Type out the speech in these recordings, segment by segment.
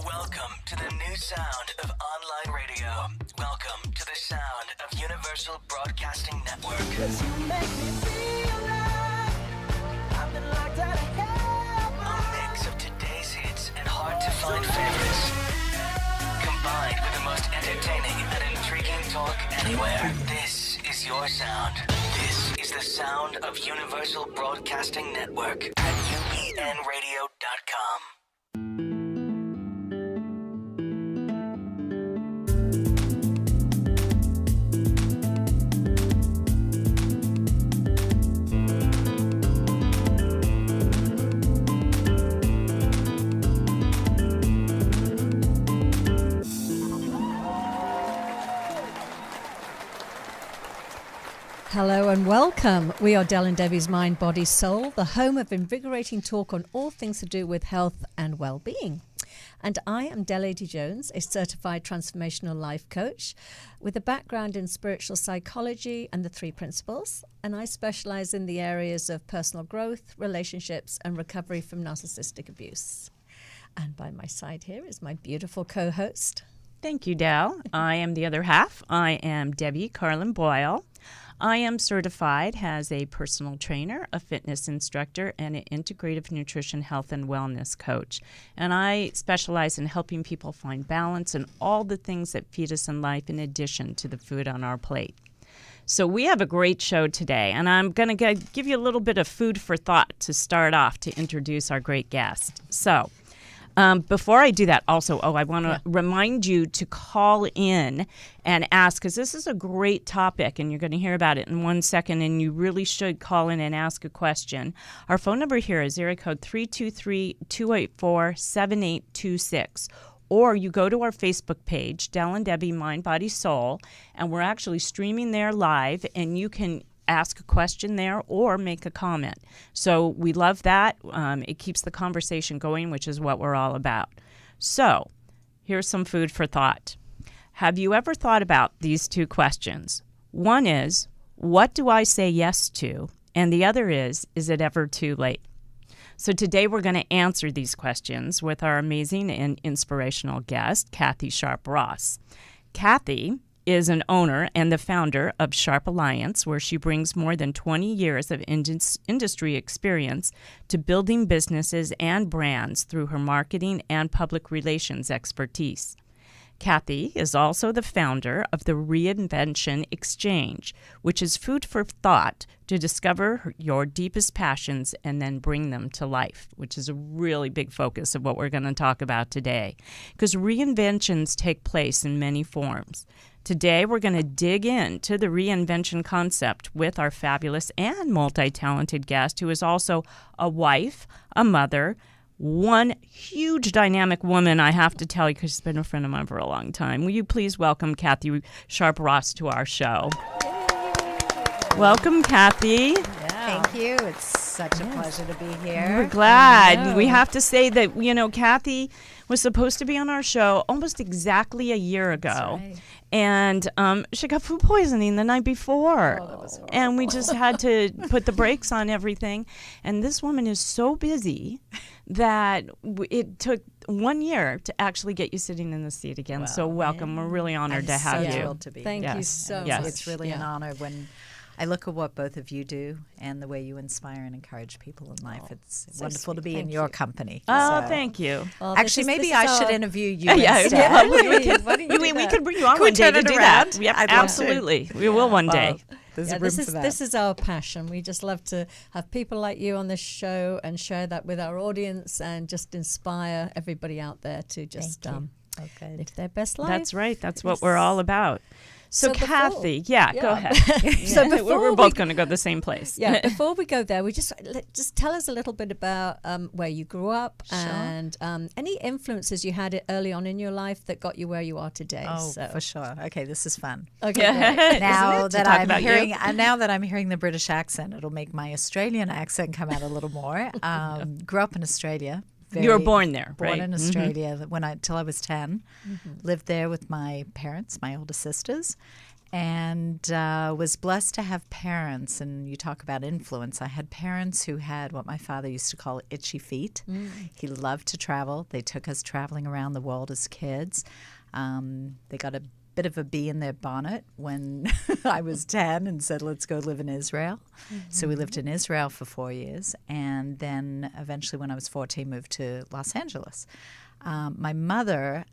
Welcome to the new sound of online radio. Welcome to the sound of Universal Broadcasting Network. 'Cause you make me feel like I've been locked out of heaven. A mix of today's hits and hard-to-find favorites, combined with the most entertaining and intriguing talk anywhere. This is your sound. This is the sound of Universal Broadcasting Network at UBNradio.com. Hello and welcome. We are Del and Debi's Mind, Body, Soul, the home of invigorating talk on all things to do with health and well-being. And I am Del Jones, a certified transformational life coach with a background in spiritual psychology and the three principles. And I specialize in the areas of personal growth, relationships, and recovery from narcissistic abuse. And by my side here is my beautiful co-host. Thank you, Del. I am the other half. I am Debi Carlin Boyle. I am certified as a personal trainer, a fitness instructor, and an integrative nutrition, health, and wellness coach. And I specialize in helping people find balance in all the things that feed us in life in addition to the food on our plate. So we have a great show today, and I'm going to give you a little bit of food for thought to start off to introduce our great guest. So before I do that, also, I want to remind you to call in and ask, because this is a great topic, and you're going to hear about it in 1 second, and you really should call in and ask a question. Our phone number here is area code 323-284-7826. Or you go to our Facebook page, Del and Debi Mind, Body, Soul, and we're actually streaming there live, and you can ask a question there or make a comment. So we love that. It keeps the conversation going, which is what we're all about. So here's some food for thought. Have you ever thought about these two questions? One is, what do I say yes to? And the other is it ever too late? So today we're going to answer these questions with our amazing and inspirational guest, Kathi Sharpe Ross. Kathi is an owner and the founder of Sharpe Alliance, where she brings more than 20 years of industry experience to building businesses and brands through her marketing and public relations expertise. Kathi is also the founder of the Reinvention Exchange, which is food for thought to discover your deepest passions and then bring them to life, which is a really big focus of what we're going to talk about today. Because reinventions take place in many forms. Today, we're going to dig into the reinvention concept with our fabulous and multi-talented guest, who is also a wife, a mother, one huge dynamic woman, I have to tell you, because she's been a friend of mine for a long time. Will you please welcome Kathi Sharpe Ross to our show? Welcome, Kathi. Thank you. It's such a pleasure to be here. We're glad. We have to say that, Kathi was supposed to be on our show almost exactly a year ago. That's right. And she got food poisoning the night before. Oh, that was horrible. And we just had to put the brakes on everything. And this woman is so busy that it took 1 year to actually get you sitting in the seat again. Wow. So welcome. We're really honored to have so you. thrilled to be Thank here. you Yes. so Yes. much. It's really an honor when I look at what both of you do and the way you inspire and encourage people in life. It's so wonderful to sweet. be in Thank your you. company. Oh, So- thank you. Well, this Actually, is- maybe this I is should our- interview you Yeah, instead. yeah, Why don't you do we that? could bring you on Can we one day turn to it do around? that. Yep, I'd love to. absolutely. We will one day. Well, there's Yeah, room this for is that. this is our passion. We just love to have people like you on this show and share that with our audience and just inspire everybody out there to just Thank you. Okay. live their best life. That's right. That's what we're all about. So, So before- Kathi, go Yeah. ahead. So Yeah, before we're we- both going to go the same place. Yeah, before we go there, we just tell us a little bit about where you grew up Sure. and any influences you had early on in your life that got you where you are today. Oh, so. for sure. Okay, this is fun. Okay, Yeah. great. Now To that talk I'm about you. hearing, now that I'm hearing the British accent, it'll make my Australian accent come out a little more. Grew up in Australia. You were born there, Born right? in Australia till I was 10. Lived there with my parents, my older sisters, and was blessed to have parents. And you talk about influence. I had parents who had what my father used to call itchy feet. He loved to travel. They took us traveling around the world as kids. They got a bit of a bee in their bonnet when I was 10 and said, let's go live in Israel. So we lived in Israel for 4 years. And then eventually when I was 14, moved to Los Angeles. My mother,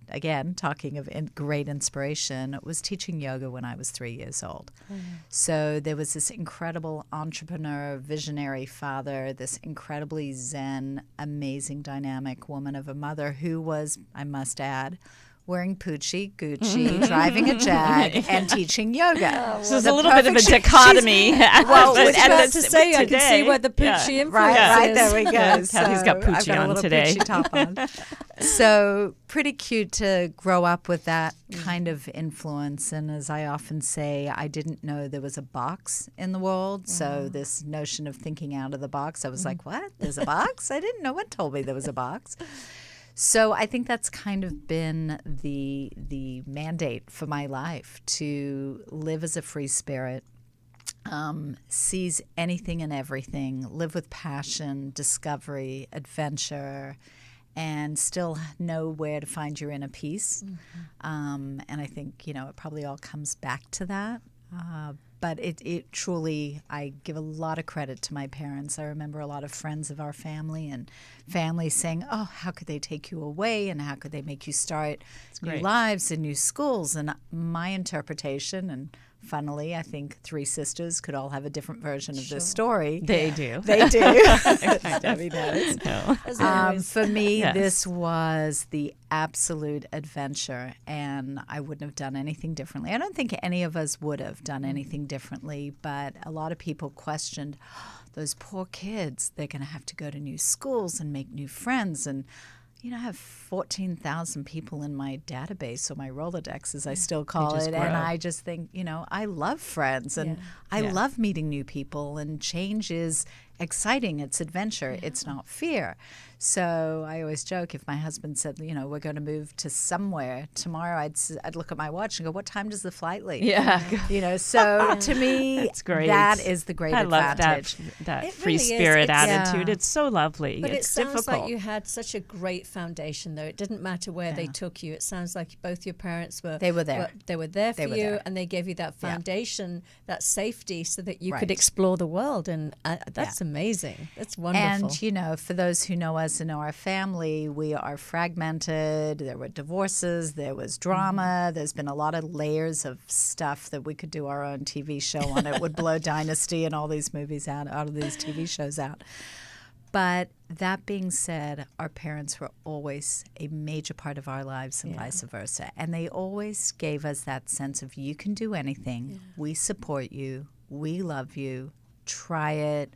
again, talking of great inspiration, was teaching yoga when I was 3 years old. So there was this incredible entrepreneur, visionary father, this incredibly zen, amazing, dynamic woman of a mother who was, I must add, wearing Pucci, Gucci, driving a Jag, and teaching yoga. So there's a little bit of a dichotomy. Well, I was about to say, I can see where the Pucci influence Right, is. there we go. Kathy's got Pucci I've got on a little today. Pucci top on. So pretty cute to grow up with that kind of influence. And as I often say, I didn't know there was a box in the world. So this notion of thinking out of the box, I was like, what? There's a box? I didn't know. One told me there was a box. So I think that's kind of been the mandate for my life, to live as a free spirit, seize anything and everything, live with passion, discovery, adventure, and still know where to find your inner peace. And I think, it probably all comes back to that. But it truly, I give a lot of credit to my parents. I remember a lot of friends of our family and families saying, oh, how could they take you away and how could they make you start new lives and new schools? And my interpretation, and funnily, I think three sisters could all have a different version of this story. They do. They do. Debbie knows. No. For me, Yes. this was the absolute adventure, and I wouldn't have done anything differently. I don't think any of us would have done anything differently, but a lot of people questioned, those poor kids, they're going to have to go to new schools and make new friends. And I have 14,000 people in my database, or my Rolodex, as I still call it. grow. And I just think, I love friends and I love meeting new people. And change is exciting. It's adventure. It's not fear. So I always joke, if my husband said, we're going to move to somewhere tomorrow, I'd look at my watch and go, what time does the flight leave? Yeah. So to me, That's great. that is the great I love advantage. that It free really is. spirit It's- attitude. Yeah. It's so lovely. But it's it sounds difficult. like you had such a great foundation, though. It didn't matter where they took you. It sounds like both your parents were They were there. They were there for They were you, there. and they gave you that foundation, that safety, so that you Right. could explore the world. And that's amazing. That's wonderful. And, for those who know us and know our family, we are fragmented. There were divorces. There was drama. There's been a lot of layers of stuff that we could do our own TV show on. It would blow Dynasty and all these movies out of these TV shows out. But that being said, our parents were always a major part of our lives and vice versa. And they always gave us that sense of, you can do anything. We support you. We love you. Try it.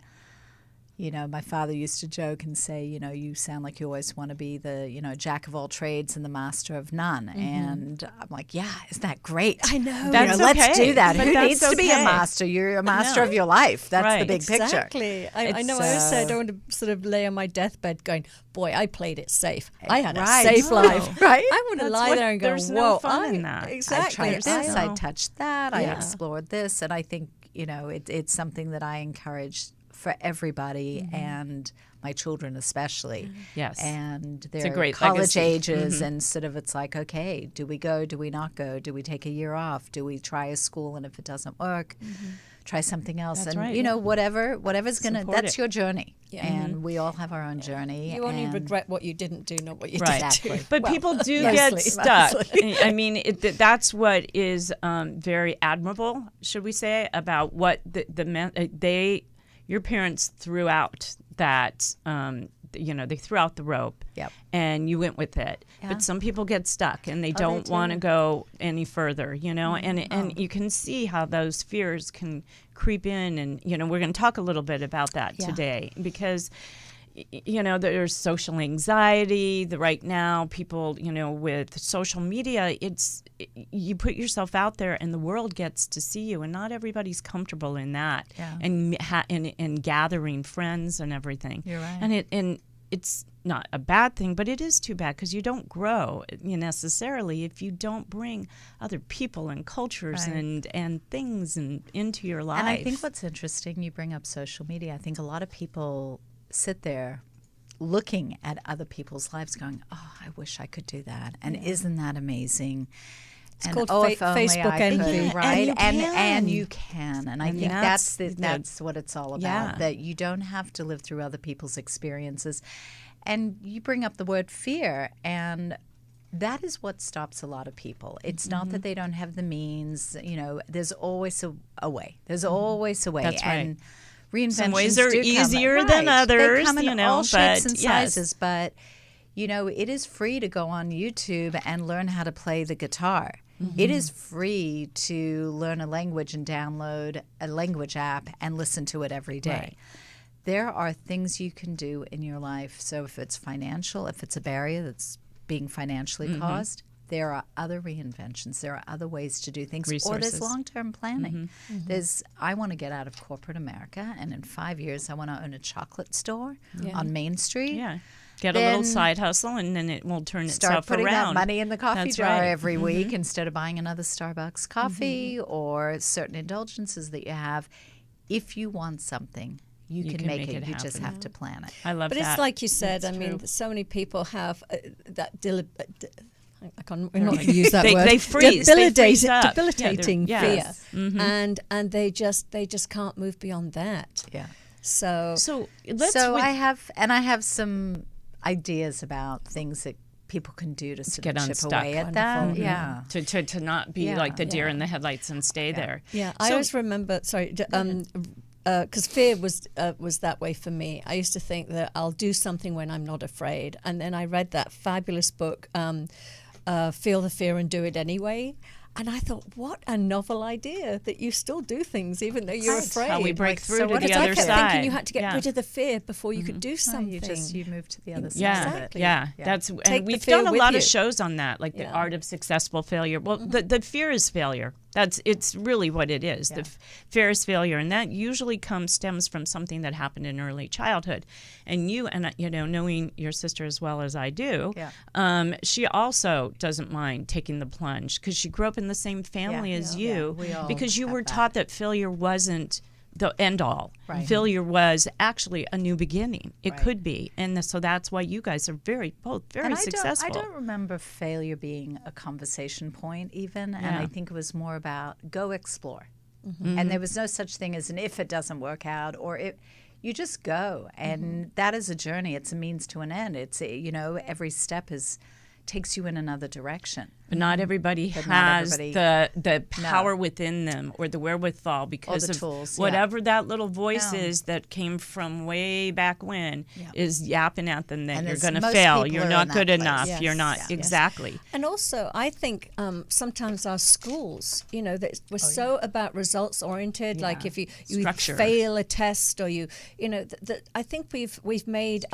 My father used to joke and say, you sound like you always want to be the, jack of all trades and the master of none. And I'm like, yeah, isn't that great? I know. That's Let's okay, do that. but Who that's needs to be a okay. master? You're a master know. of your life. That's the Right. big picture. Exactly. I know. I always say I don't want to sort of lay on my deathbed going, boy, I played it safe. I had Right. a safe No. life. Right? I want to That's lie what- there and go, there's whoa. no fun in that. Exactly. I tried this. I I know. touched that. I Yeah. explored this. And I think, it's something that I encourage for everybody and my children especially. Yes. And a they're great college legacy. ages and sort of it's like, okay, do we go? Do we not go? Do we take a year off? Do we try a school, and if it doesn't work, try something else? That's and right. whatever's gonna Support that's it. your journey. Yeah. And we all have our own journey. You only and regret what you didn't do, not what you Right. did do. But Well, people do mostly, get stuck. mostly. I mean, that's what is very admirable, should we say, about what your parents threw out that, they threw out the rope. Yep. And you went with it. Yeah. But some people get stuck and they don't want to go any further, and you can see how those fears can creep in. And, we're going to talk a little bit about that Yeah. today because, there's social anxiety right now. People, with social media, you put yourself out there and the world gets to see you, and not everybody's comfortable in that. Yeah. And gathering friends and everything. You're right. And it's not a bad thing, but it is too bad because you don't grow necessarily if you don't bring other people and cultures and things into your life. And I think what's interesting, you bring up social media. I think a lot of people sit there looking at other people's lives going, oh, I wish I could do that. And isn't that amazing? It's called Facebook envy, right? And you can. And I think that's what it's all about, that you don't have to live through other people's experiences. And you bring up the word fear, and that is what stops a lot of people. It's not that they don't have the means. There's always a way. There's always a way. That's right. And reinventions some ways are do easier come, than others, They come in all shapes and sizes, yes. but it is free to go on YouTube and learn how to play the guitar. It is free to learn a language and download a language app and listen to it every day. Right. There are things you can do in your life. So if it's financial, if it's a barrier that's being financially caused, there are other reinventions. There are other ways to do things. Resources. Or there's long-term planning. I want to get out of corporate America, and in 5 years I want to own a chocolate store on Main Street. Yeah. Get a little side hustle, and then it will turn itself around. Start putting that money in the coffee That's jar right. every week instead of buying another Starbucks coffee or certain indulgences that you have. If you want something, you can make it. You just have to plan it. I love But that. it's like you said, That's I mean, true. so many people have that I'm not going to use that word. They freeze. They freeze up. Debilitating yes. fear, and they just can't move beyond that. Yeah. So I have some ideas about things that people can do to sort get of chip unstuck. away at that. Wonderful. Yeah. To not be like the deer in the headlights and stay there. Yeah, I always remember. Sorry, because fear was that way for me. I used to think that I'll do something when I'm not afraid, and then I read that fabulous book, Feel the Fear and Do It Anyway. And I thought, what a novel idea that you still do things even though you're afraid. How we break through to Because the other I kept side. thinking you had to get rid of the fear before you could do something. You move to the other side. Yeah, Exactly. yeah. Yeah. That's Take and the we've fear done a with lot you. of shows on that, like the art of successful failure. Well, the fear is failure. It's really what it is. The fear is failure, and that usually stems from something that happened in early childhood. And knowing your sister as well as I do, she also doesn't mind taking the plunge because she grew up in the same family as you, we all because you have were that. taught that failure wasn't the end all. Right. Failure was actually a new beginning. It Right. could be, and so that's why you guys are both very successful. I don't remember failure being a conversation point even, and I think it was more about go explore. And there was no such thing as an if it doesn't work out or you just go, and that is a journey. It's a means to an end. It's every step takes you in another direction. But not everybody has the power within them or the wherewithal because the of tools, whatever that little voice is that came from way back when is yapping at them that And you're there's- going to most fail. people You're are not in that good place. enough. Yes. You're not. Yes. Exactly. And also, I think sometimes our schools, that we're so about results oriented. Like if you Structure. fail a test, or I think we've made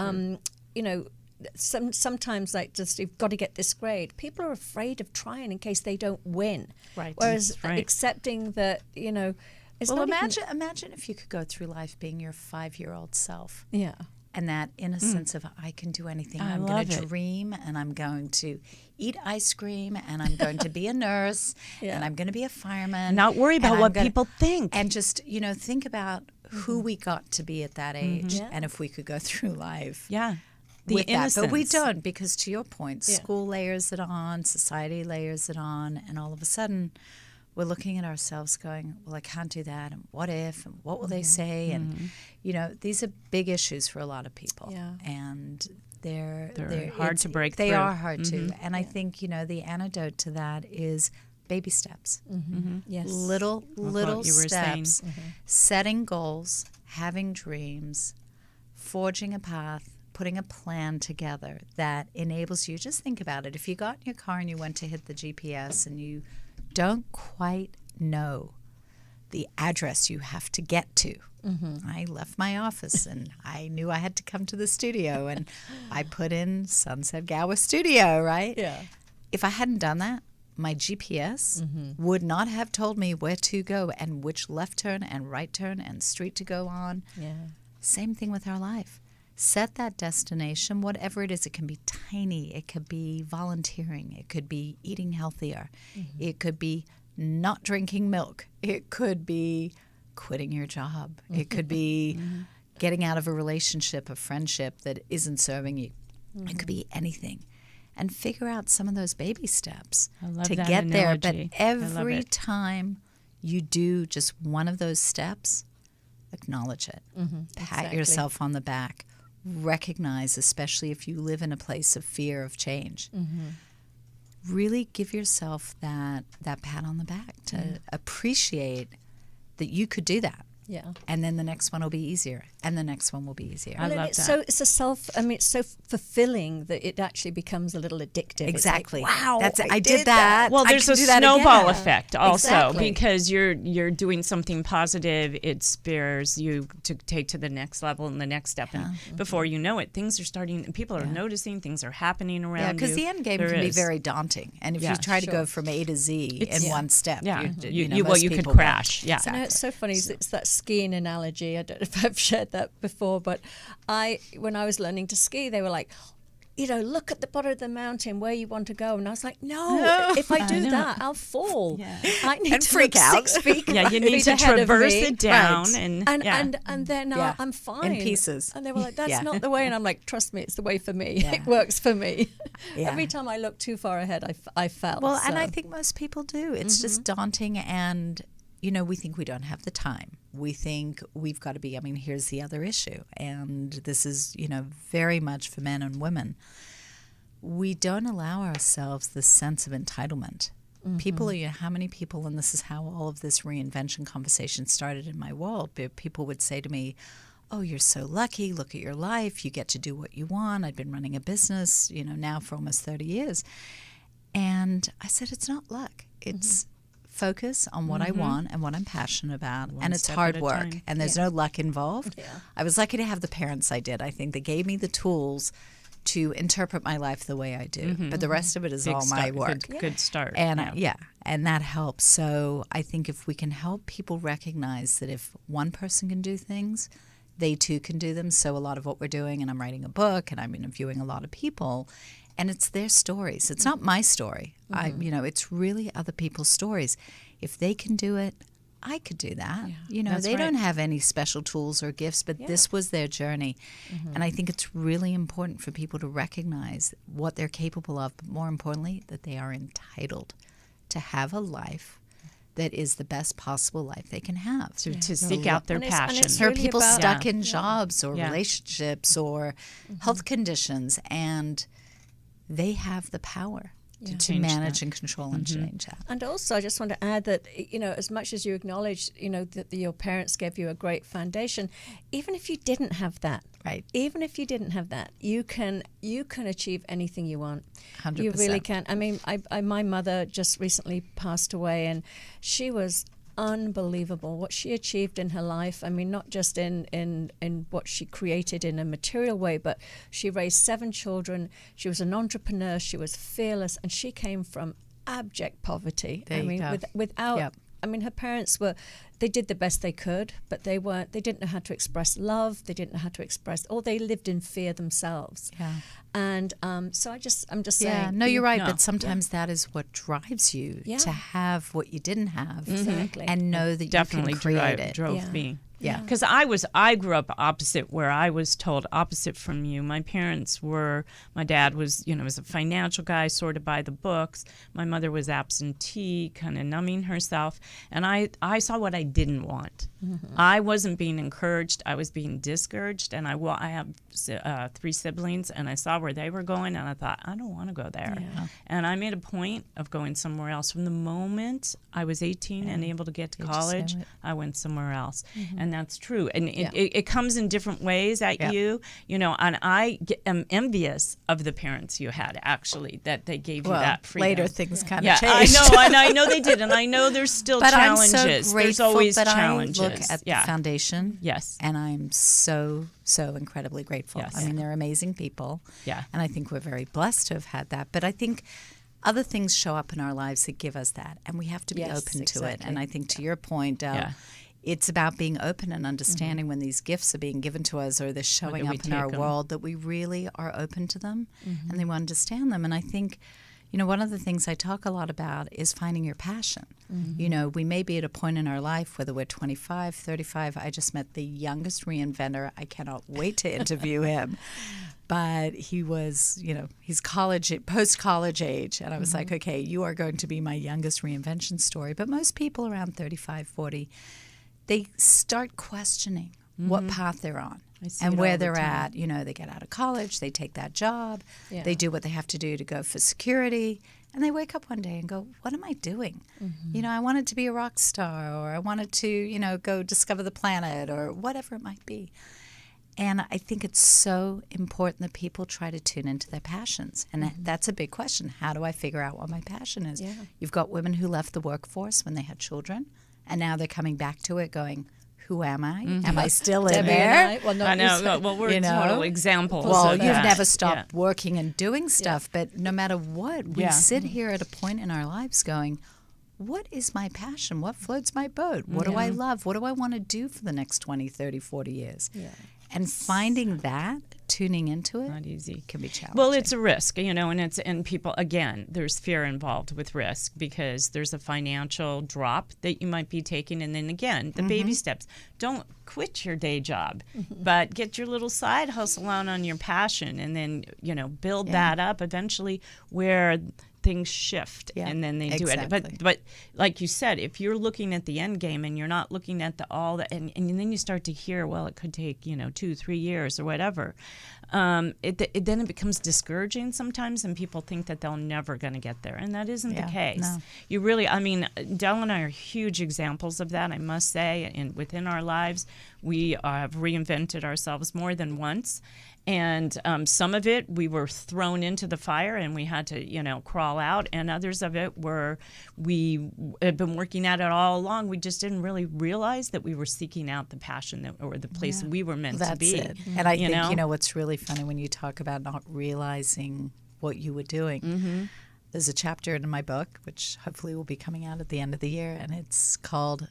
sometimes like just you've got to get this grade. People are afraid of trying in case they don't win. Right. Whereas That's right. accepting that it's Well, not even- imagine if you could go through life being your 5-year-old self. yeah. And that innocence of I can do anything. I I'm going love to it. dream, and I'm going to eat ice cream, and I'm going to be a nurse, and I'm going to be a fireman. Not worry about and what I'm gonna- people think. And just, think about who we got to be at that age, Yeah. and if we could go through life Yeah. The with innocence. that. But we don't, because to your point, school layers it on, society layers it on, and all of a sudden we're looking at ourselves going, well, I can't do that, and what if, and what will they say? And, these are big issues for a lot of people. Yeah. And they're hard to break They through. are hard to. And I think, the antidote to that is baby steps. Yes. Little what you were saying. steps, setting goals, having dreams, forging a path, putting a plan together that enables you. Just think about it. If you got in your car and you went to hit the GPS and you don't quite know the address you have to get to. I left my office and I knew I had to come to the studio, and I put in Sunset Gower Studio, right? Yeah. If I hadn't done that, my GPS would not have told me where to go and which left turn and right turn and street to go on. Yeah. Same thing with our life. set that destination, whatever it is. It can be tiny. It could be volunteering. It could be eating healthier. It could be not drinking milk. It could be quitting your job. It could be getting out of a relationship, a friendship that isn't serving you. It could be anything. And figure out some of those baby steps to that get there. But analogy. every time you do just one of those steps, acknowledge it. Pat yourself on the back. Recognize, especially if you live in a place of fear of change. Really give yourself that pat on the back to appreciate that you could do that. Yeah. And then the next one will be easier. And the next one will be easier. I love it's that. So it's it's so fulfilling that it actually becomes a little addictive. Exactly. It's like, wow, That's it. I did that. Well, I there's can a do that snowball again. effect also Exactly. because you're doing something positive. It spurs you to take to the next level and the next step, and before you know it, things are starting. People are noticing things are happening around you. Yeah, because the end game There can be is. very daunting. And if you try to go from A to Z in one step, you well, you could people crash. won't. Yeah. I know it's so funny. It's that skiing analogy. I don't know if I've shared that before, but when I was learning to ski, they were like, look at the bottom of the mountain where you want to go. And I was like, no, if I do that, I'll fall. I need And to freak look out. 6 feet. Yeah, you need feet to ahead of traverse me. it down Right. and then Yeah. I'm fine. In pieces. And they were like, that's Yeah. not the way. And I'm like, trust me, it's the way for me. Yeah. It works for me. Yeah. Every time I look too far ahead, I fell. Well, and so. I think most people do. It's just daunting, and we think we don't have the time. We think we've got to be. I mean, here's the other issue, and this is very much for men and women. We don't allow ourselves the sense of entitlement. People, how many people, and this is how all of this reinvention conversation started in my world. People would say to me, "Oh, you're so lucky. Look at your life. You get to do what you want." I'd been running a business, now for almost 30 years. And I said, it's not luck. It's focus on what I want and what I'm passionate about. One and it's step hard at a work. time. And there's no luck involved. Yeah. I was lucky to have the parents I did. I think they gave me the tools to interpret my life the way I do. But the rest of it is Big all my start, work. Good start. And and that helps. So I think if we can help people recognize that if one person can do things, they too can do them. So a lot of what we're doing, and I'm writing a book and I'm interviewing a lot of people, and it's their stories. It's not my story. It's really other people's stories. If they can do it, I could do that. That's They right. don't have any special tools or gifts, but this was their journey. And I think it's really important for people to recognize what they're capable of, but more importantly, that they are entitled to have a life that is the best possible life they can have. to seek out their And it's- and passion. it's There are really people about- stuck Yeah. in jobs or Yeah. relationships or health conditions, and they have the power to Change manage that. and control and change that. And also, I just want to add that, as much as you acknowledge, that your parents gave you a great foundation, even if you didn't have that, Right. even if you didn't have that, you can achieve anything you want. 100%. You really can. I mean, my mother just recently passed away, and she was unbelievable what she achieved in her life. I mean, not just in what she created in a material way, but she raised 7 children. She was an entrepreneur. She was fearless, and she came from abject poverty. There I you mean, go. without. Yep. I mean, her parents they did the best they could, but they didn't know how to express love. They didn't know how to express, or they lived in fear themselves. Yeah. And so I'm just Yeah, saying. no, you're right. No. But sometimes that is what drives you Yeah. to have what you didn't have, Exactly. and know that Definitely you can create it. drove Yeah. me. Yeah. Because I grew up opposite where I was told opposite from you. My parents my dad was, was a financial guy, sort of by the books. My mother was absentee, kind of numbing herself. And I saw what I didn't want. I wasn't being encouraged. I was being discouraged. And I have 3 siblings, and I saw where they were going, and I thought, I don't want to go there. Yeah. And I made a point of going somewhere else. From the moment I was 18 and able to get to You just college, knew it. I went somewhere else. And that's true. And it comes in different ways at you, and I am envious of the parents you had, actually, that they gave you Well, that freedom. later things kind of Yeah, changed. I know they did. And I know there's still But challenges. I'm so There's grateful always that challenges. I look at the foundation. Yes. And I'm so incredibly grateful. Yes. I mean, they're amazing people. Yeah. And I think we're very blessed to have had that. But I think other things show up in our lives that give us that, and we have to be Yes, open to it. exactly. And I think to your point, Yeah. it's about being open and understanding when these gifts are being given to us or they're showing up in our world, that we really are open to them and they understand them. And I think, you know, one of the things I talk a lot about is finding your passion. You know, we may be at a point in our life, whether we're 25, 35. I just met the youngest reinventor. I cannot wait to interview him. But he was, you know, he's post-college age. And I was like, okay, you are going to be my youngest reinvention story. But most people around 35, 40, they start questioning what path they're on and where they're at. You know, they get out of college, they take that job, they do what they have to do to go for security, and they wake up one day and go, what am I doing? You know, I wanted to be a rock star, or I wanted to, you know, go discover the planet, or whatever it might be. And I think it's so important that people try to tune into their passions. And that's a big question. How do I figure out what my passion is? You've got women who left the workforce when they had children, and now they're coming back to it going, who am I? Am I still in Debi there? and I, well, not I know. you, Well, we're you know? total examples. Well, of you've that. never stopped working and doing stuff, but no matter what, we sit here at a point in our lives going, what is my passion? What floats my boat? What do I love? What do I want to do for the next 20, 30, 40 years? And finding that, tuning into it, Not easy. can be challenging. Well, it's a risk, you know, and people, again, there's fear involved with risk because there's a financial drop that you might be taking, and then again, the baby steps. Don't quit your day job, but get your little side hustle on your passion, and then, you know, build that up eventually where things shift and then they do it. But like you said, if you're looking at the end game and you're not looking at and then you start to hear, well, it could take, you know, 2-3 years or whatever, then it becomes discouraging sometimes, and people think that they're never going to get there, and that isn't the case. No. You really, I mean, Del and I are huge examples of that, I must say, and within our lives, we have reinvented ourselves more than once. And some of it we were thrown into the fire and we had to, you know, crawl out. And others of it were we had been working at it all along. We just didn't really realize that we were seeking out the passion or the place we were meant to be. That's it. And I think, you know, what's really funny when you talk about not realizing what you were doing. There's a chapter in my book, which hopefully will be coming out at the end of the year, and it's called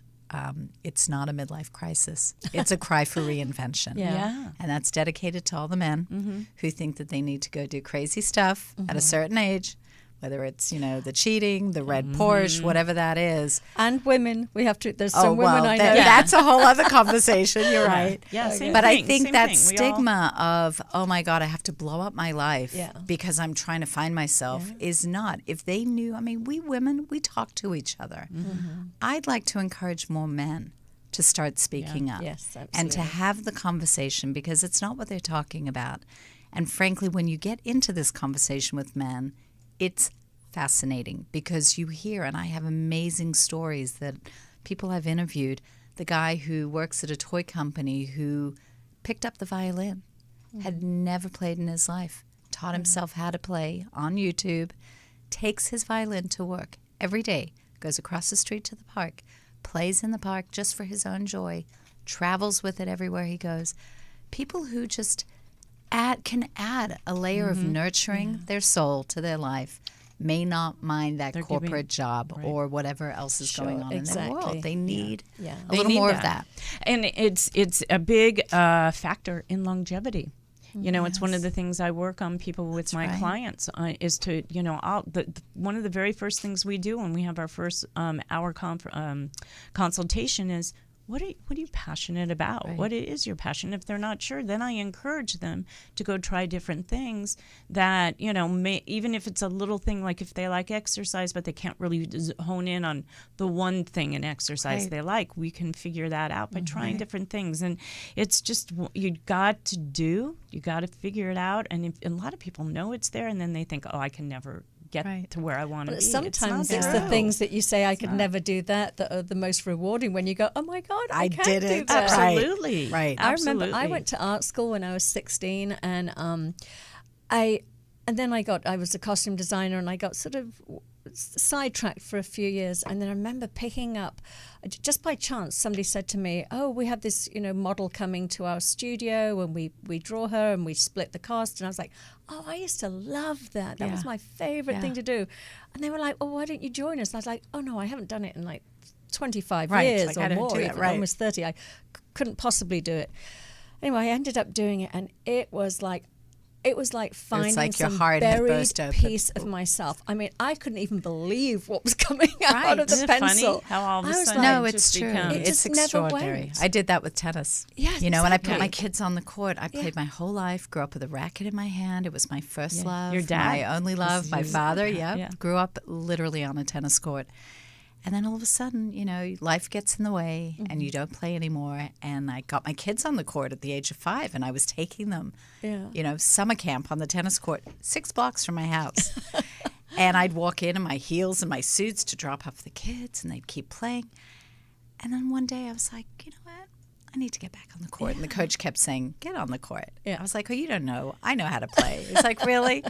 It's Not a Midlife Crisis. It's a Cry for Reinvention. And that's dedicated to all the men who think that they need to go do crazy stuff at a certain age, whether it's, you know, the cheating, the red Porsche, whatever that is. And women, we have to, there's some women I know. That's a whole other conversation, you're right. Same But thing, I think same that thing. stigma of, oh my God, I have to blow up my life because I'm trying to find myself is not. If they knew, I mean, we women, we talk to each other. I'd like to encourage more men to start speaking up and to have the conversation, because it's not what they're talking about. And frankly, when you get into this conversation with men, it's fascinating because you hear, and I have amazing stories that people I've interviewed, the guy who works at a toy company who picked up the violin, had never played in his life, taught himself how to play on YouTube, takes his violin to work every day, goes across the street to the park, plays in the park just for his own joy, travels with it everywhere he goes. People who just can add a layer of nurturing their soul to their life may not mind that corporate job or whatever else is going on in their world. They need a little more of that. And it's a big factor in longevity. You know, it's one of the things I work on people with my clients is to, you know, one of the very first things we do when we have our first hour consultation is, what are you passionate about? What is your passion? If they're not sure, then I encourage them to go try different things that, you know, even if it's a little thing, like if they like exercise, but they can't really hone in on the one thing in exercise they like, we can figure that out by trying different things. And it's just, you got to figure it out. And a lot of people know it's there, and then they think, oh, I can never get to where I want to be. Sometimes it's the things that you say, I could never do that are the most rewarding, when you go, oh my God, I can did do it. that. Absolutely. Right. I remember I went to art school when I was 16, and I was a costume designer, and I got sort of sidetracked for a few years, and then I remember picking up, just by chance, somebody said to me, oh, we have this, you know, model coming to our studio, and we draw her and we split the cost. And I was like, oh, I used to love that. That was my favorite thing to do. And they were like, oh, why don't you join us? And I was like, oh no, I haven't done it in like 25 Right, years like, or I don't more, do that, even, right. almost 30. I couldn't possibly do it. Anyway, I ended up doing it, and it was like finding like your some heart had buried burst open. piece of myself. I mean, I couldn't even believe what was coming out of the Isn't it pencil. funny how all of a I was sudden like, No, it it's just true. becomes- It It's just never extraordinary. went. I did that with tennis. Yes, You know, when I put exactly. my kids on the court, I played my whole life, grew up with a racket in my hand. It was my first love. Your dad? My only love. My father, Yeah. grew up literally on a tennis court. And then all of a sudden, you know, life gets in the way and you don't play anymore. And I got my kids on the court at the age of 5, and I was taking them, you know, summer camp on the tennis court 6 blocks from my house. And I'd walk in my heels and my suits to drop off the kids, and they'd keep playing. And then one day I was like, you know what? I need to get back on the court. And the coach kept saying, get on the court. Yeah. I was like, oh, you don't know. I know how to play. It's like, really?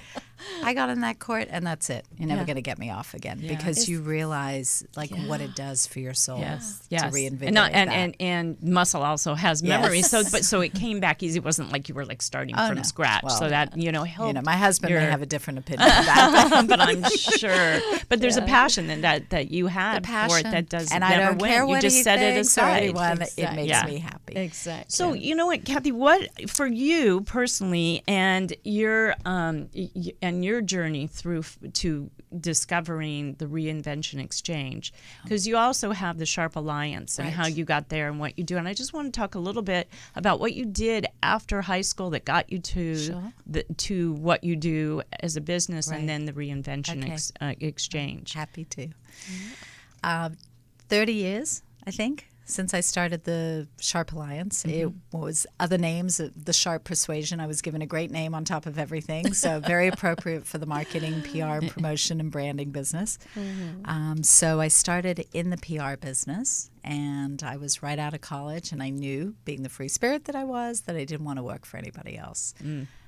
I got on that court, and that's it. You're never going to get me off again, because you realize like what it does for your soul to reinvigorate and muscle also has memory. So it came back easy. It wasn't like you were like starting from scratch. Well, so that helped. You know, my husband may have a different opinion of that. But I'm sure. But there's a passion that you had for it that does and never I don't win. care You what just he set it thinks or aside. anyone, it makes me happy. Exactly. So you know what, Kathy? What for you personally, and your journey through to discovering the Reinvention Exchange, because you also have the Sharpe Alliance and how you got there and what you do. And I just want to talk a little bit about what you did after high school that got you to to what you do as a business, and then the Reinvention Exchange. Happy to. 30 years, I think, since I started the Sharpe Alliance. It was other names, the Sharpe Persuasion. I was given a great name on top of everything, so very appropriate for the marketing, PR, promotion, and branding business. So I started in the PR business, and I was right out of college, and I knew, being the free spirit that I was, that I didn't want to work for anybody else.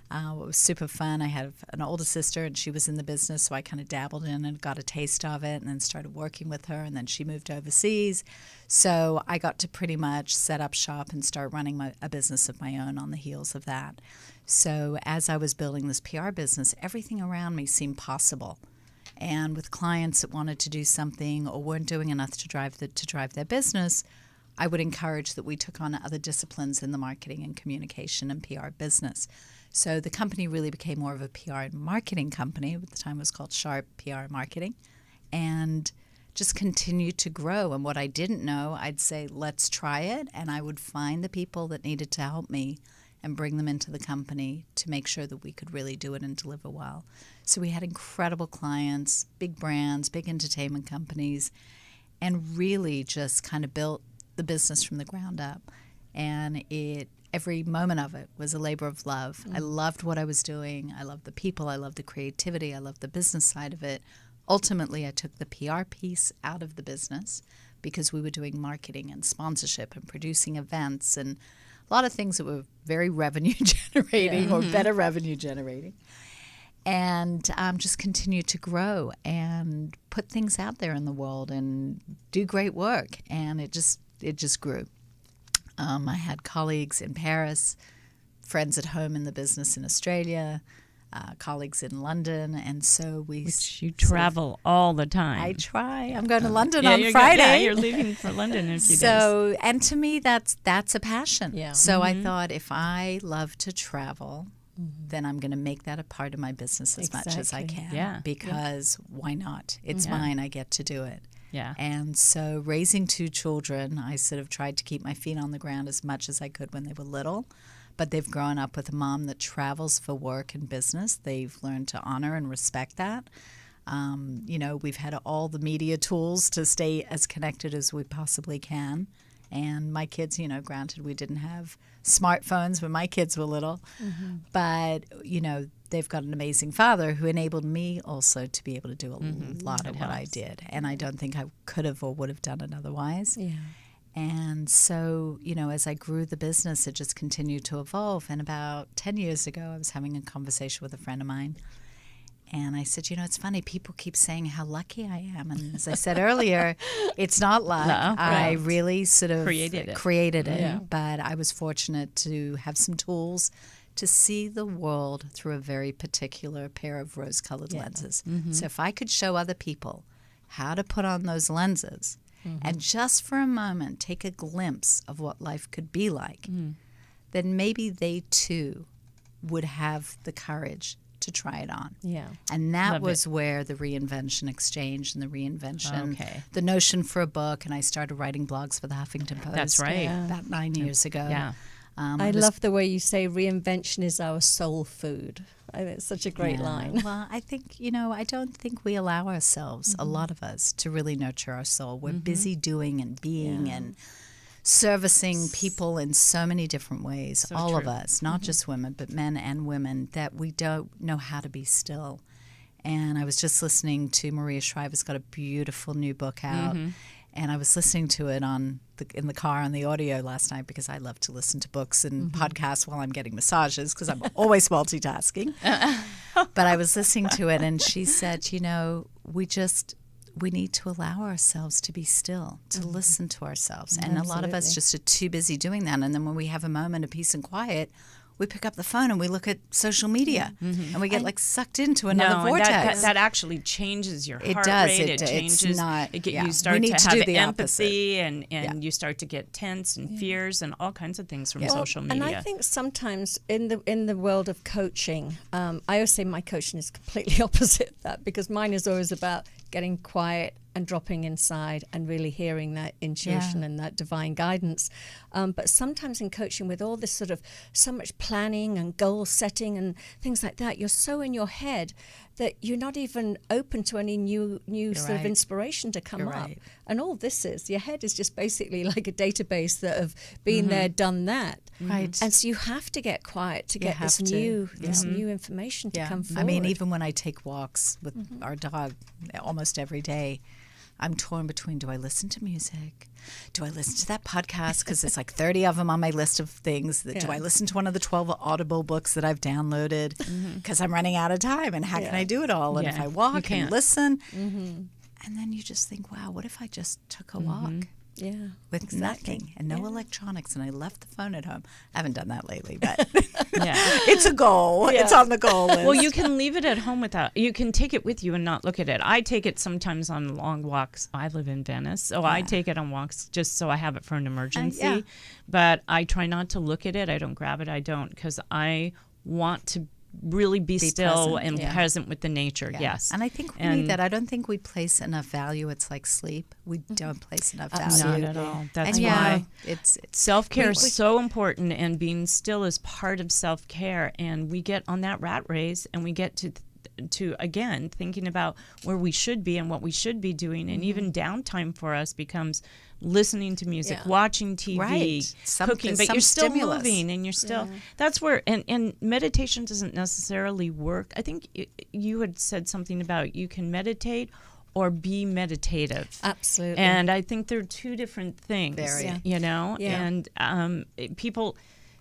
It was super fun. I had an older sister, and she was in the business, so I kind of dabbled in and got a taste of it, and then started working with her, and then she moved overseas. So I got to pretty much set up shop and start running a business of my own on the heels of that. So as I was building this PR business, everything around me seemed possible. And with clients that wanted to do something or weren't doing enough to drive their business, I would encourage that we took on other disciplines in the marketing and communication and PR business. So the company really became more of a PR and marketing company. At the time it was called Sharpe PR Marketing, and just continued to grow. And what I didn't know, I'd say, let's try it. And I would find the people that needed to help me and bring them into the company to make sure that we could really do it and deliver well. So we had incredible clients, big brands, big entertainment companies, and really just kind of built the business from the ground up. And every moment of it was a labor of love. I loved what I was doing. I loved the people. I loved the creativity. I loved the business side of it. Ultimately, I took the PR piece out of the business because we were doing marketing and sponsorship and producing events and a lot of things that were very revenue generating or better revenue generating. And just continued to grow and put things out there in the world and do great work. And it just grew. I had colleagues in Paris, friends at home in the business in Australia, colleagues in London, and so Which you travel all the time. I try. I'm going to London on you're Friday. You're leaving for London in a few days. So, and to me, that's a passion. Yeah. So I thought, if I love to travel, then I'm going to make that a part of my business as much as I can. Yeah. Because why not? It's mine. I get to do it. Yeah. And so raising 2 children, I sort of tried to keep my feet on the ground as much as I could when they were little. But they've grown up with a mom that travels for work and business. They've learned to honor and respect that. We've had all the media tools to stay as connected as we possibly can. And my kids, granted we didn't have smartphones when my kids were little, but, they've got an amazing father who enabled me also to be able to do a lot of what I did. And I don't think I could have or would have done it otherwise. Yeah. And so, as I grew the business, it just continued to evolve. And about 10 years ago, I was having a conversation with a friend of mine. And I said, it's funny, people keep saying how lucky I am. And as I said earlier, it's not luck. No, I really sort of created it. Yeah. But I was fortunate to have some tools to see the world through a very particular pair of rose-colored lenses. So if I could show other people how to put on those lenses and just for a moment take a glimpse of what life could be like, then maybe they too would have the courage to try it on. Yeah. And that Love was where the Reinvention Exchange and the Reinvention, Okay. the notion for a book, and I started writing blogs for the Huffington Post. That's right. About 9 years ago. Yeah. I love the way you say reinvention is our soul food. I think it's such a great line. Well, I think, I don't think we allow ourselves, a lot of us, to really nurture our soul. We're busy doing and being and servicing people in so many different ways, So all true. of us, not just women, but men and women, that we don't know how to be still. And I was just listening to Maria Shriver's got a beautiful new book out. And I was listening to it in the car on the audio last night because I love to listen to books and podcasts while I'm getting massages because I'm always multitasking. But I was listening to it and she said, we need to allow ourselves to be still, to listen to ourselves. And a lot of us Absolutely. just are too busy doing that. And then when we have a moment of peace and quiet, we pick up the phone and we look at social media and we get sucked into another No, and vortex. that actually changes your It heart does. rate. It It's changes. not- yeah. You We start need to to do have the empathy, opposite. and you start to get tense and fears and all kinds of things from Well, social media. And I think sometimes in the world of coaching, I always say my coaching is completely opposite of that because mine is always about getting quiet and dropping inside and really hearing that intuition and that divine guidance. But sometimes in coaching with all this sort of so much planning and goal setting and things like that, you're so in your head that you're not even open to any new sort of right. inspiration to come You're up. right. And all this is, your head is just basically like a database that have been there, done that. Right. And so you have to get quiet to You get this have to. new information to come forward. I mean, even when I take walks with our dog almost every day, I'm torn between, do I listen to music? Do I listen to that podcast? Because there's like 30 of them on my list of things. Do Yeah. I listen to one of the 12 Audible books that I've downloaded? Because I'm running out of time, and how can I do it all? And if Yeah, I you walk and can't. listen, and then you just think, wow, what if I just took a walk? yeah. With Exactly. nothing and no electronics, and I left the phone at home. I haven't done that lately, but yeah. it's a goal. It's on the goal list. Well, you can leave it at home you can take it with you and not look at it. I take it sometimes on long walks. I live in Venice, so I take it on walks just so I have it for an emergency. yeah. But I try not to look at it. I don't grab it. I don't, because I want to really be still present, and present with the nature. Yeah. Yes. And I think we And- need that. I don't think we place enough value. It's like sleep. We don't place enough value. Not at all. That's And why. it's Self-care we- is so important, and being still is part of self-care. And we get on that rat race, and we get to again thinking about where we should be and what we should be doing, and even downtime for us becomes listening to music, Yeah. watching TV, Right. cooking, but Some you're still stimulus. moving, and you're still. That's where and meditation doesn't necessarily work. I think you had said something about you can meditate or be meditative. Absolutely. And I think they're two different things, Very. Yeah. you know, Yeah. and people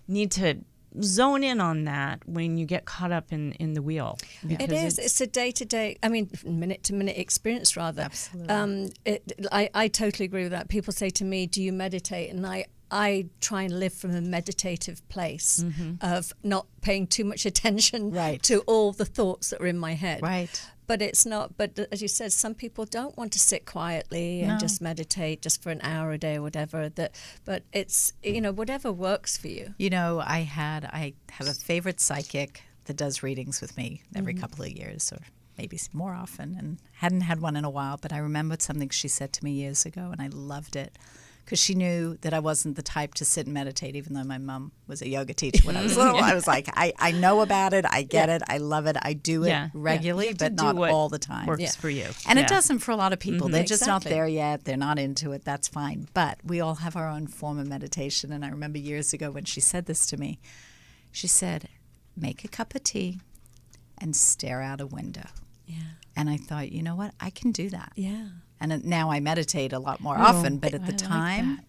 need to zone in on that when you get caught up in the wheel. It because is. It's a day-to-day, minute-to-minute experience, rather. Absolutely. I totally agree with that. People say to me, do you meditate? And I try and live from a meditative place of not paying too much attention Right. to all the thoughts that are in my head. right. But it's not, but as you said, some people don't want to sit quietly and just meditate just for an hour a day or whatever. But it's, whatever works for you. I have a favorite psychic that does readings with me every couple of years, or maybe more often, and hadn't had one in a while. But I remembered something she said to me years ago, and I loved it. Because she knew that I wasn't the type to sit and meditate, even though my mom was a yoga teacher when I was little. I was like, I know about it. I get it. I love it. I do it Yeah. regularly, You have to but do not what all the time. works for you. And Yeah. it doesn't for a lot of people. They're just not Exactly. there yet. They're not into it. That's fine. But we all have our own form of meditation. And I remember years ago when she said this to me, she said, make a cup of tea and stare out a window. Yeah. And I thought, you know what? I can do that. Yeah. And now I meditate a lot more often. But at the I like time, that.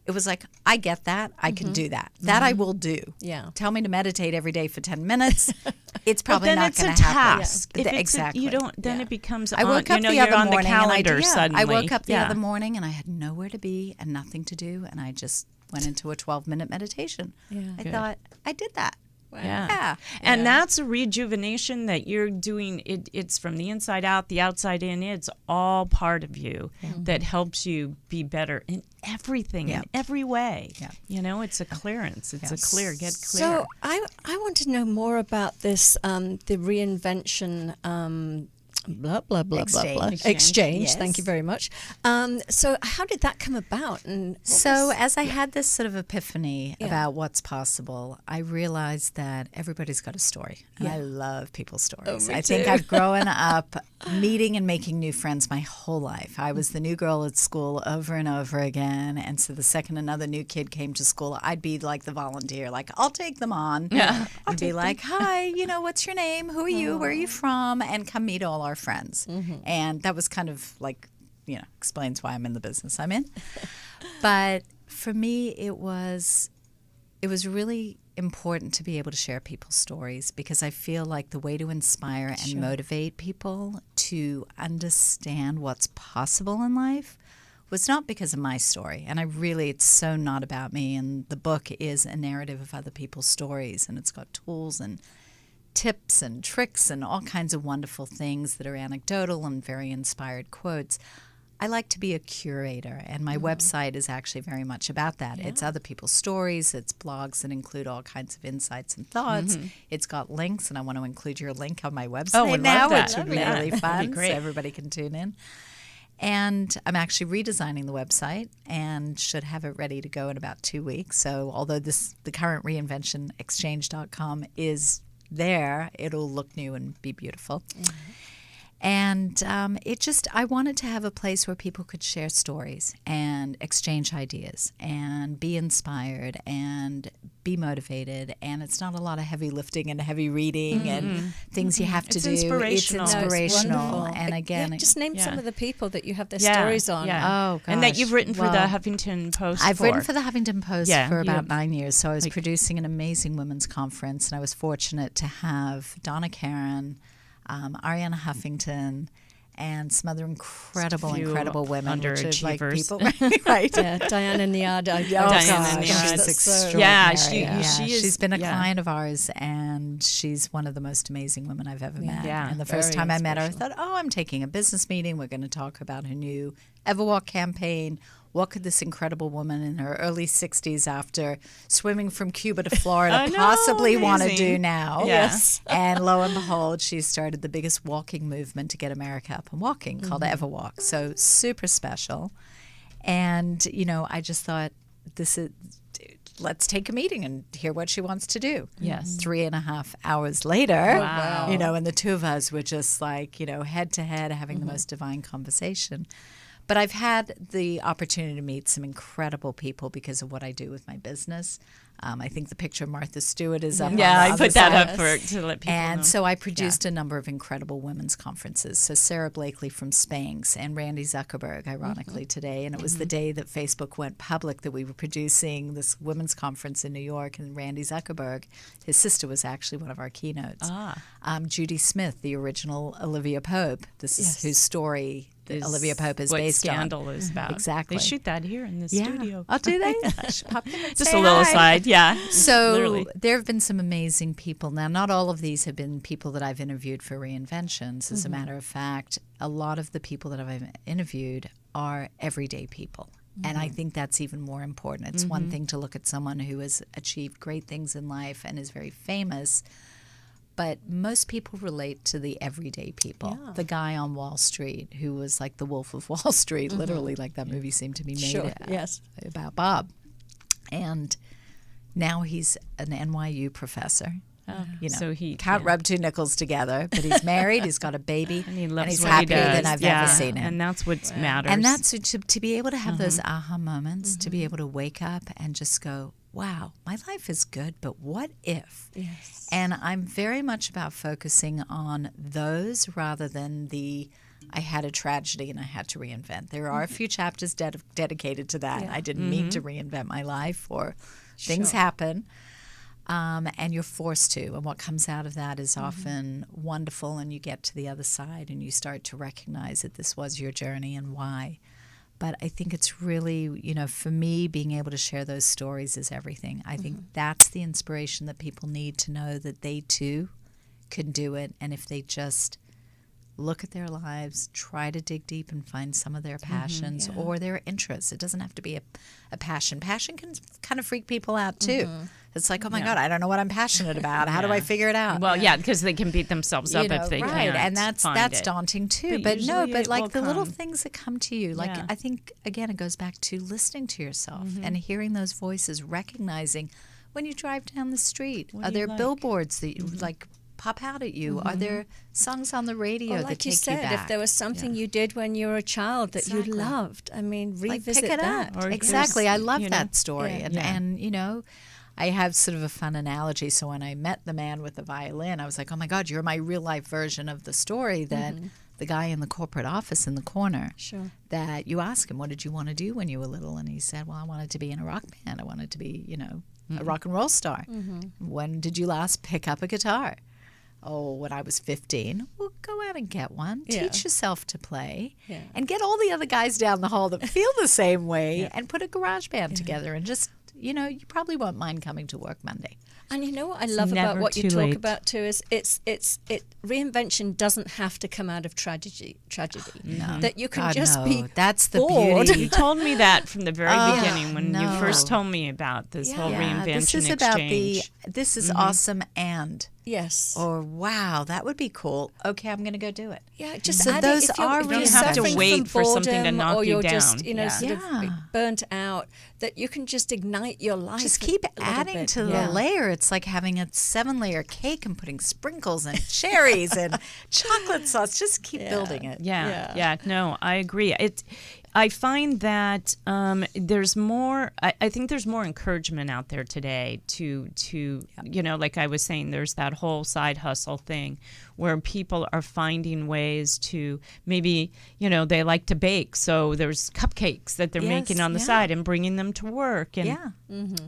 it was like, I get that. I can do that. That I will do. Yeah. Tell me to meditate every day for 10 minutes. It's But probably then not it's a going to happen. task. Yeah. If it's Exactly. you don't. Then Yeah. it becomes. I woke up the you're other on morning the calendar and suddenly. I woke up the Yeah. other morning and I had nowhere to be and nothing to do, and I just went into a 12-minute meditation. Yeah. I Good. thought, I did that. Yeah. And that's a rejuvenation that you're doing. It's from the inside out, the outside in. It's all part of you that helps you be better in everything, in every way. Yeah. You know, it's a clearance. It's a get clear. So I want to know more about this, the reinvention blah, blah, blah, Exchange. blah, blah. Exchange. Yes. Thank you very much. So how did that come about? And as I had this sort of epiphany about what's possible, I realized that everybody's got a story. And I love people's stories. I think I've grown up meeting and making new friends my whole life. I was the new girl at school over and over again. And so the second another new kid came to school, I'd be like the volunteer, like, I'll take them on. Yeah. I'd be like, hi, what's your name? Who are you? Where are you from? And come meet all our friends. And that was kind of like, explains why I'm in the business I'm in. But for me, it was really important to be able to share people's stories, because I feel like the way to inspire and motivate people to understand what's possible in life was not because of my story. And it's so not about me. And the book is a narrative of other people's stories, and it's got tools and tips and tricks and all kinds of wonderful things that are anecdotal and very inspired quotes. I like to be a curator, and my website is actually very much about that. It's other people's stories. It's blogs that include all kinds of insights and thoughts. It's got links, and I want to include your link on my website now, which would be really fun, so everybody can tune in. And I'm actually redesigning the website and should have it ready to go in about 2 weeks. So although the current Reinvention exchange.com is there, it'll look new and be beautiful. And I wanted to have a place where people could share stories and exchange ideas and be inspired and be motivated. And it's not a lot of heavy lifting and heavy reading and things you have to do. Inspirational. It's inspirational. No, and again, just name some of the people that you have their stories on. Yeah. Oh, gosh. And that you've written for the Huffington Post. I've written for the Huffington Post for about 9 years. So I was producing an amazing women's conference, and I was fortunate to have Donna Karan, Ariana Huffington, and some other incredible women, which are like people, right? Diana Niada. Diana Niada is extraordinary. Yeah, she is. She's been a client of ours, and she's one of the most amazing women I've ever met. Yeah, and the first time I met her, I thought, I'm taking a business meeting. We're going to talk about her new Everwalk campaign. What could this incredible woman in her early 60s, after swimming from Cuba to Florida, possibly want to do now? Yes. And lo and behold, she started the biggest walking movement to get America up and walking, called Everwalk. So super special. And, I just thought, let's take a meeting and hear what she wants to do. Yes. 3.5 hours later, and the two of us were just like, head to head, having the most divine conversation. But I've had the opportunity to meet some incredible people because of what I do with my business. I think the picture of Martha Stewart is up. Yeah, on the I put that up to let people know. And so I produced a number of incredible women's conferences. So Sarah Blakely from Spanx and Randy Zuckerberg, ironically, today. And it was the day that Facebook went public that we were producing this women's conference in New York. And Randy Zuckerberg, his sister, was actually one of our keynotes. Judy Smith, the original Olivia Pope. This is whose story Olivia Pope is based on. What Scandal is about. Exactly. They shoot that here in the studio. Oh, do they? I should pop in and Just say a little hi. aside, yeah. So Literally. there have been some amazing people. Now, not all of these have been people that I've interviewed for Reinventions. As a matter of fact, a lot of the people that I've interviewed are everyday people. And I think that's even more important. It's one thing to look at someone who has achieved great things in life and is very famous, but most people relate to the everyday people. Yeah. The guy on Wall Street who was like the Wolf of Wall Street, literally, like that movie seemed to be made about Bob. And now he's an NYU professor. So he can't rub two nickels together, but he's married, he's got a baby, and he loves he's what happier he does. than I've ever seen him. And that's what matters. And that's to be able to have those aha moments, to be able to wake up and just go, wow, my life is good, but what if? Yes. And I'm very much about focusing on those rather than I had a tragedy and I had to reinvent. There are a few chapters dedicated to that. I didn't mean to reinvent my life, or things happen. And you're forced to. And what comes out of that is often wonderful, and you get to the other side and you start to recognize that this was your journey and why. But I think it's really, for me, being able to share those stories is everything. I think that's the inspiration that people need to know that they too can do it. And if they just look at their lives, try to dig deep and find some of their passions or their interests. It doesn't have to be a passion. Passion can kind of freak people out too. It's like, oh my God, I don't know what I'm passionate about. How do I figure it out? Well, because they can beat themselves up if they can't. And that's daunting too. But like the little come. things that come to you, like I think again it goes back to listening to yourself and hearing those voices, recognizing when you drive down the street, are there billboards that you like pop out at you? Are there songs on the radio that take you back? If there was something you did when you were a child that you loved, I mean, revisit pick it that. up. Exactly. I love that story. And I have sort of a fun analogy. So when I met the man with the violin, I was like, oh my God, you're my real life version of the story that the guy in the corporate office in the corner, that you ask him, what did you want to do when you were little? And he said, well, I wanted to be in a rock band. I wanted to be, a rock and roll star. When did you last pick up a guitar? Oh, when I was 15. Well, go out and get one. Teach yourself to play and get all the other guys down the hall that feel the same way and put a garage band together and just, you probably won't mind coming to work Monday. And you know what I love about what you talk about too is reinvention doesn't have to come out of tragedy. No. That you can be that's the bored. beauty. You told me that from the very beginning when you first told me about this whole reinvention exchange. This is awesome and yes. Or wow, that would be cool. Okay, I'm going to go do it. Yeah, just so those if are you don't have to wait for something to knock or you you're down. just sort of burnt out, that you can just ignite your life. Just keep adding to the layer. It's like having a 7-layer cake and putting sprinkles and cherries and chocolate sauce. Just keep building it. Yeah. No, I agree. I find that there's more. I think there's more encouragement out there today to like I was saying, there's that whole side hustle thing where people are finding ways to maybe they like to bake, so there's cupcakes that they're making on the side and bringing them to work, and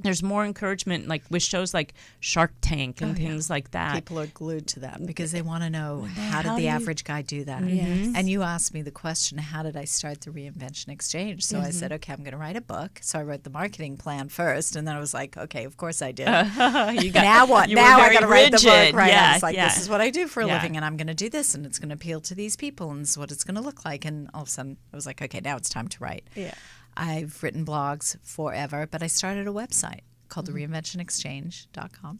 there's more encouragement like with shows like Shark Tank and things like that. People are glued to that because they want to know how did the average guy do that. And you asked me the question, how did I start the Reinvention Exchange? So I said, okay, I'm going to write a book. So I wrote the marketing plan first, and then I was like, okay, of course I did. Now what? Now I got to write the book, right? I was like, this is what I do for a living, and I'm going to do this, and it's going to appeal to these people, and this is what it's going to look like. And all of a sudden, I was like, okay, now it's time to write. I've written blogs forever, but I started a website called reinventionexchange.com,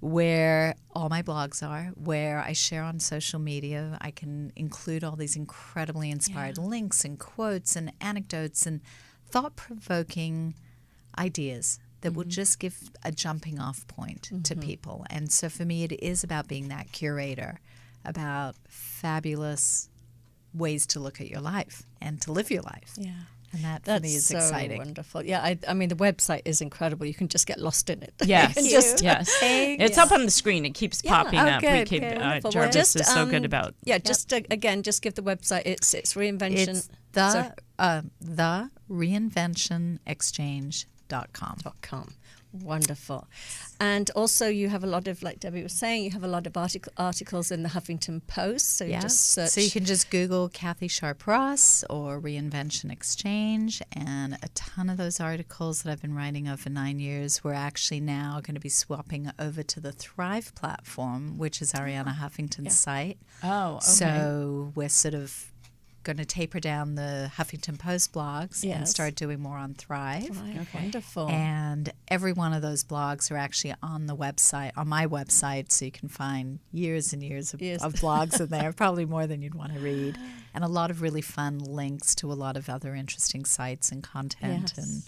where all my blogs are, where I share on social media. I can include all these incredibly inspired links and quotes and anecdotes and thought-provoking ideas that will just give a jumping off point to people. And so for me, it is about being that curator, about fabulous ways to look at your life and to live your life. And that for me is so exciting. Wonderful. Yeah, I mean, the website is incredible. You can just get lost in it. Yes, yes. It's up on the screen. It keeps popping up. Good, we keep wonderful. Jarvis is so good about. Yeah, just again, just give the website. It's Reinvention. It's the reinventionexchange.com. Wonderful. And also you have a lot of, like Debbie was saying, you have a lot of articles in the Huffington Post. So you just search. So you can just Google Kathi Sharpe Ross or Reinvention Exchange, and a ton of those articles that I've been writing over 9 years, we're actually now going to be swapping over to the Thrive platform, which is Ariana Huffington's site. Oh, okay. So we're sort of going to taper down the Huffington Post blogs and start doing more on Thrive. Wonderful. And every one of those blogs are actually on the website, on my website, so you can find years and years of blogs in there, probably more than you'd want to read, and a lot of really fun links to a lot of other interesting sites and content and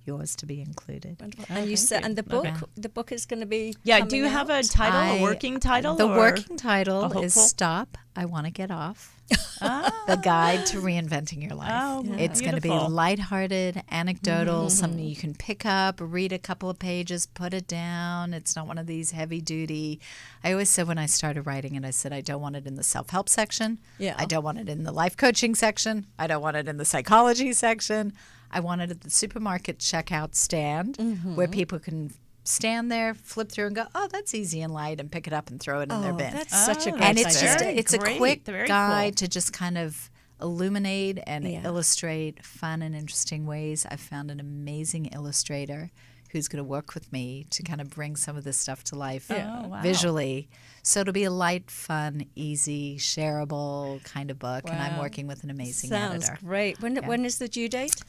yours to be included. And you said, and the book is going to be do you have a title, a working title? The working title is Stop, I Want to Get Off. The Guide to Reinventing Your Life. It's going to be lighthearted, anecdotal, something you can pick up, read a couple of pages, put it down. It's not one of these heavy duty. I always said when I started writing it, I said I don't want it in the self-help section. I don't want it in the life coaching section. I don't want it in the psychology section. I want it at the supermarket checkout stand where people can stand there, flip through, and go, oh, that's easy and light, and pick it up and throw it in their bin. That's such a great And it's idea. just it's a quick guide to just kind of illuminate and illustrate fun and interesting ways. I found an amazing illustrator who's going to work with me to kind of bring some of this stuff to life visually. So it'll be a light, fun, easy, shareable kind of book. And I'm working with an amazing editor. Sounds great. When is the due date?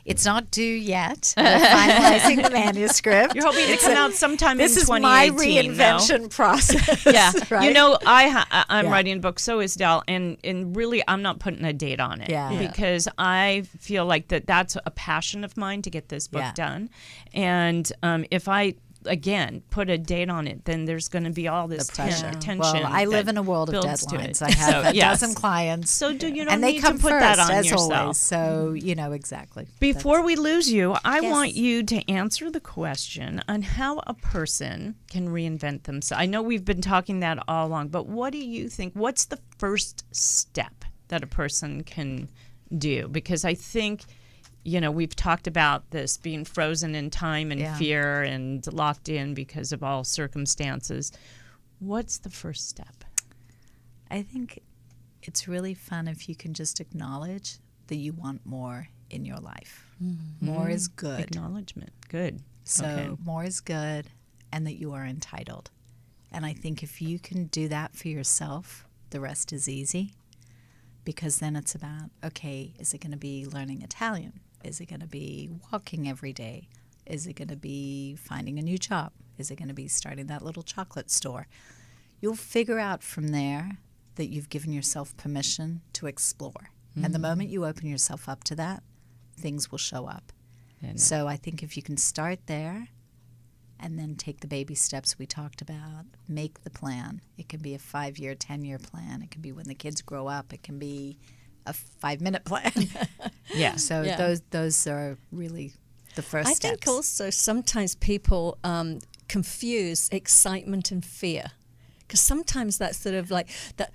It's not due yet. We're finalizing the manuscript. You're hoping to come out sometime in 2018. This is my reinvention process. Yeah. Right? You know, I'm writing a book, so is Del, and really I'm not putting a date on it because I feel like that's a passion of mine to get this book done. And if I again put a date on it, then there's going to be all this tension. Well, I live in a world of deadlines. I have a dozen clients. So you don't and they need come to put first, that on as yourself. Always. So exactly. Before we lose you, I want you to answer the question on how a person can reinvent themselves. I know we've been talking that all along, but what do you think? What's the first step that a person can do? Because I think, we've talked about this being frozen in time and fear and locked in because of all circumstances. What's the first step? I think it's really fun if you can just acknowledge that you want more in your life. Mm-hmm. More is good. Acknowledgement. Good. So more is good, and that you are entitled. And I think if you can do that for yourself, the rest is easy. Because then it's about, is it going to be learning Italian? Is it going to be walking every day? Is it going to be finding a new job? Is it going to be starting that little chocolate store? You'll figure out from there that you've given yourself permission to explore. Mm-hmm. And the moment you open yourself up to that, things will show up. So I think if you can start there and then take the baby steps we talked about, make the plan. It can be a 5-year, 10-year plan. It can be when the kids grow up. It can be a 5-minute plan. So those are really the first steps. I think also sometimes people confuse excitement and fear, because sometimes that's sort of like that.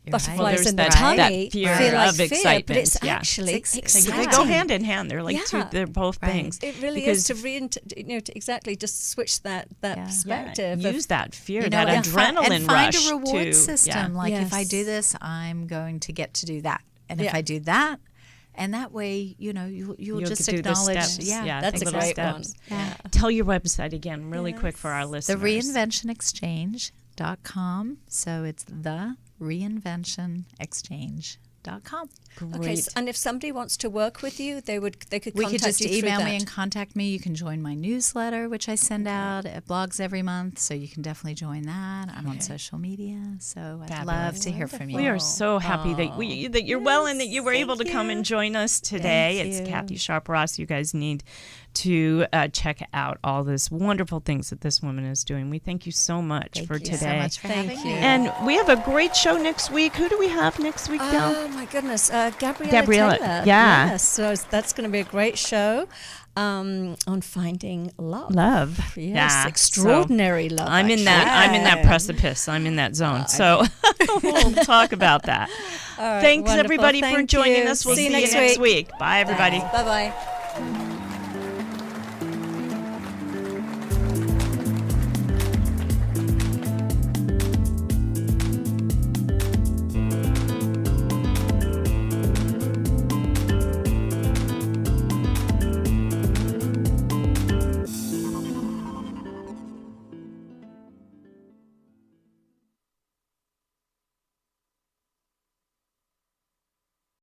Butterflies in the tummy feel like fear, but it's actually exciting. They go hand in hand. They're like they're both things. It really is to to exactly just switch that perspective. Use that fear, that adrenaline and find rush a reward system. Like if I do this, I'm going to get to do that, and if I do that. And that way, you'll just acknowledge. That's a great one. Yeah. Tell your website again really quick for our listeners. The reinventionexchange.com. So it's the reinventionexchange.com. Great. Okay, and if somebody wants to work with you, they could contact we could just you email through me that. and contact me. You can join my newsletter, which I send out at blogs every month, so you can definitely join that. I'm on social media, so I'd love to hear from you. We are so happy that you're well and that you were able to come and join us today. It's Kathi Sharpe Ross. You guys need to check out all this wonderful things that this woman is doing. We thank you so much for today. Thank you so much for having me. And we have a great show next week. Who do we have next week, Del? Oh my goodness, Gabriella Taylor. Yes, so that's going to be a great show on finding love. Yes, extraordinary love. I'm in that precipice. I'm in that zone. So we'll talk about that. All right, Thanks wonderful. everybody for Thank joining you. us. We'll See see you you next next week. week. Bye everybody. Bye bye.